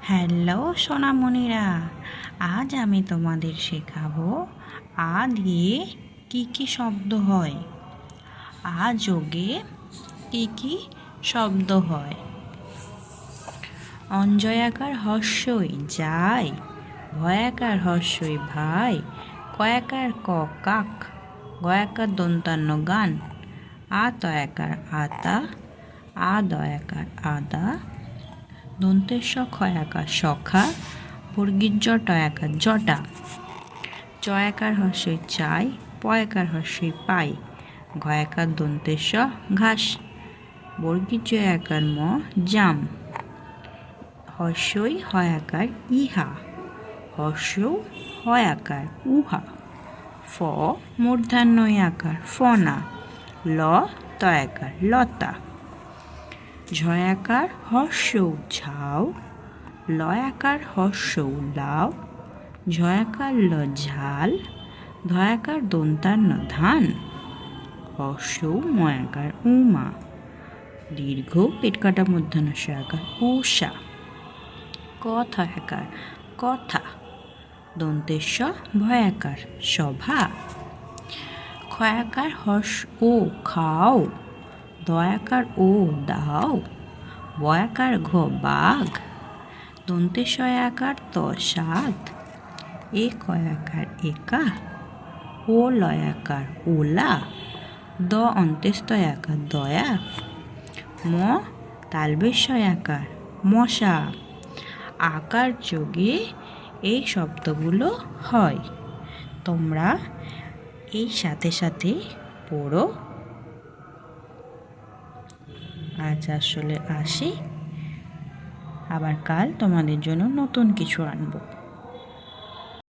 Hello সোনামণিরা, আজ আমি তোমাদের শেখাবো আ দিয়ে কি কি শব্দ হয়। আ যোগে কি কি শব্দ হয়। অঞ্জয়াকার হর্ষই যায়, ভয়াকার হর্ষই ভাই, কয়াকার ক কাক, গয়াকার দন্তান্ন গান, আ তয়াকার আতা, আ দয়াকার আদা, দন্তেশ ক্ষয়াকার সখা, বর্গীর টয়াকার জটা, চয়াকার হর্ষই চাই, পয়াকার হর্ষই পাই, ঘয়াকার দন্তেশ ঘাস, বর্গীর জয়াকার ম জাম, হর্ষই হয়াকার ইহা, হর্ষৌ হয়াকার উহা, ফ মূর্ধন্যই আকার ফনা, ল তয়াকার লতা, ঝয়াকার হর্ষৌ ঝাউ, লয়াকার হর্ষৌ লাউ, ঝয়াকার ল ঝাল, ধয়াকার দন্তান্ন ধান, হর্ষৌ ময়াকার উমা, দীর্ঘ পেটকাটা মূর্ধন্যস্বয়াকার উষা, ক থয়াকার কথা, দন্তেশ ভয়াকার সভা, ক্ষয়াকার হর্ষ ও খাও, দয়াকার ও দাও, বয়াকার ঘ বাঘ, দন্তেশয়াকার ত সাত, এ কয়াকার একা, ও লয়াকার ওলা, দ অন্ত্যেস্তয়াকার দয়া, ম তালবেশয়াকার মশা। আকার যোগে এই শব্দগুলো হয়। তোমরা এই সাথে সাথে পড়ো। আজ আসলে আসি, আবার কাল তোমাদের জন্য নতুন কিছু আনবো।